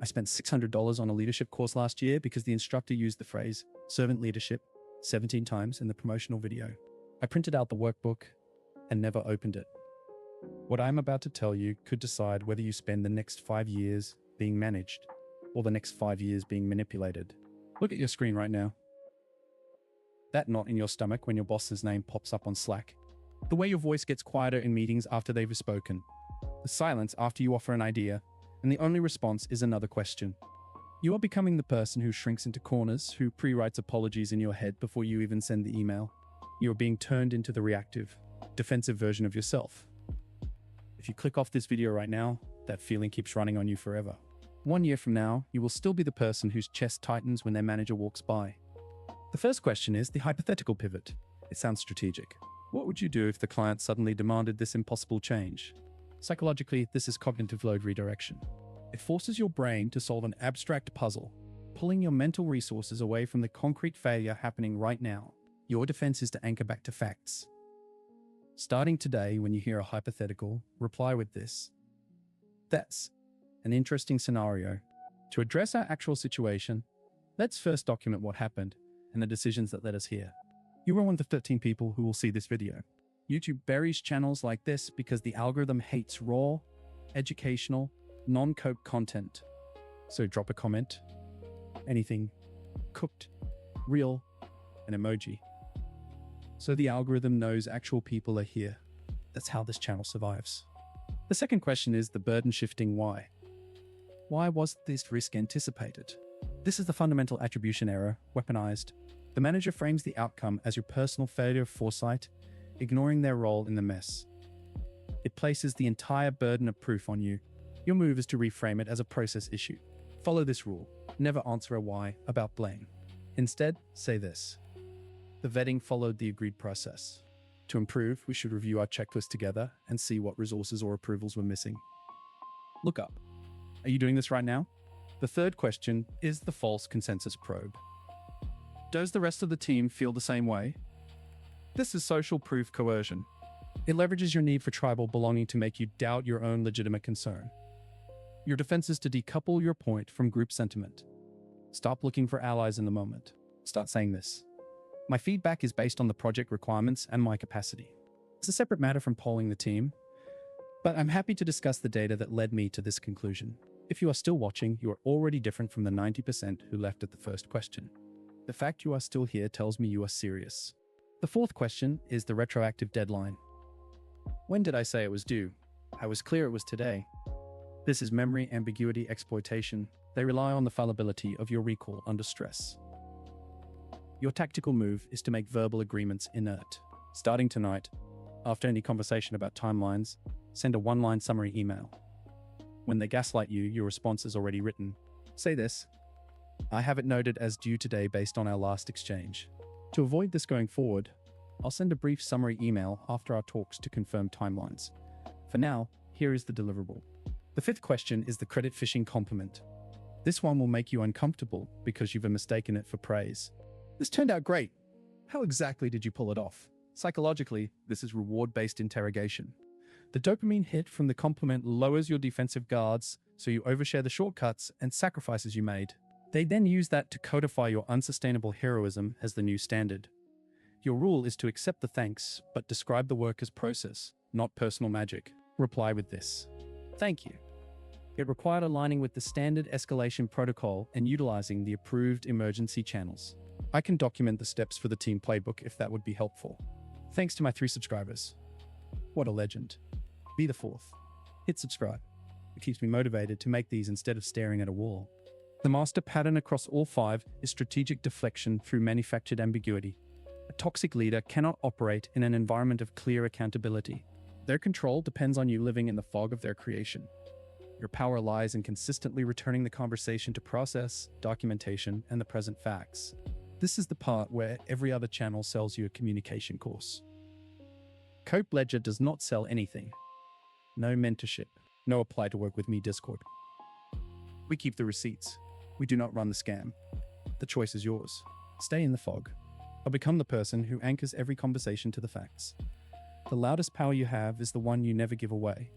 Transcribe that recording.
spent $600 on a leadership course last year because the instructor used the phrase servant leadership 17 times in the promotional video. I printed out the workbook and never opened it. What I'm about to tell you could decide whether you spend the next 5 years being managed or the next 5 years being manipulated. Look at your screen right now. That knot in your stomach when your boss's name pops up on Slack. The way your voice gets quieter in meetings after they've spoken. The silence after you offer an idea, and the only response is another question. You are becoming the person who shrinks into corners, who pre-writes apologies in your head before you even send the email. You are being turned into the reactive, defensive version of yourself. If you click off this video right now, that feeling keeps running on you forever. 1 year from now, you will still be the person whose chest tightens when their manager walks by. The first question is the hypothetical pivot. It sounds strategic. What would you do if the client suddenly demanded this impossible change? Psychologically, this is cognitive load redirection. It forces your brain to solve an abstract puzzle, pulling your mental resources away from the concrete failure happening right now. Your defense is to anchor back to facts. Starting today, when you hear a hypothetical, reply with this. That's an interesting scenario. To address our actual situation, let's first document what happened and the decisions that led us here. You are one of the 13 people who will see this video. YouTube buries channels like this because the algorithm hates raw, educational, non-coped content. So drop a comment, anything, cooked, real, an emoji. So the algorithm knows actual people are here. That's how this channel survives. The second question is the burden shifting why. Why was this risk anticipated? This is the fundamental attribution error, weaponized. The manager frames the outcome as your personal failure of foresight, ignoring their role in the mess. It places the entire burden of proof on you. Your move is to reframe it as a process issue. Follow this rule. Never answer a why about blame. Instead, say this. The vetting followed the agreed process. To improve, we should review our checklist together and see what resources or approvals were missing. Look up. Are you doing this right now? The third question is the false consensus probe. Does the rest of the team feel the same way? This is social proof coercion. It leverages your need for tribal belonging to make you doubt your own legitimate concern. Your defense is to decouple your point from group sentiment. Stop looking for allies in the moment. Start saying this. My feedback is based on the project requirements and my capacity. It's a separate matter from polling the team, but I'm happy to discuss the data that led me to this conclusion. If you are still watching, you are already different from the 90% who left at the first question. The fact you are still here tells me you are serious. The fourth question is the retroactive deadline. When did I say it was due? I was clear it was today. This is memory ambiguity exploitation. They rely on the fallibility of your recall under stress. Your tactical move is to make verbal agreements inert. Starting tonight, after any conversation about timelines, send a one-line summary email. When they gaslight you, your response is already written. Say this. I have it noted as due today based on our last exchange. To avoid this going forward, I'll send a brief summary email after our talks to confirm timelines. For now, here is the deliverable. The fifth question is the credit phishing compliment. This one will make you uncomfortable because you've mistaken it for praise. This turned out great. How exactly did you pull it off? Psychologically, this is reward-based interrogation. The dopamine hit from the compliment lowers your defensive guards, so you overshare the shortcuts and sacrifices you made. They then use that to codify your unsustainable heroism as the new standard. Your rule is to accept the thanks, but describe the work as process, not personal magic. Reply with this. Thank you. It required aligning with the standard escalation protocol and utilizing the approved emergency channels. I can document the steps for the team playbook if that would be helpful. Thanks to my 3 subscribers. What a legend. Be the fourth. Hit subscribe. It keeps me motivated to make these instead of staring at a wall. The master pattern across all 5 is strategic deflection through manufactured ambiguity. A toxic leader cannot operate in an environment of clear accountability. Their control depends on you living in the fog of their creation. Your power lies in consistently returning the conversation to process, documentation, and the present facts. This is the part where every other channel sells you a communication course. Cope Ledger does not sell anything. No mentorship. No apply to work with me Discord. We keep the receipts. We do not run the scam. The choice is yours. Stay in the fog, or become the person who anchors every conversation to the facts. The loudest power you have is the one you never give away.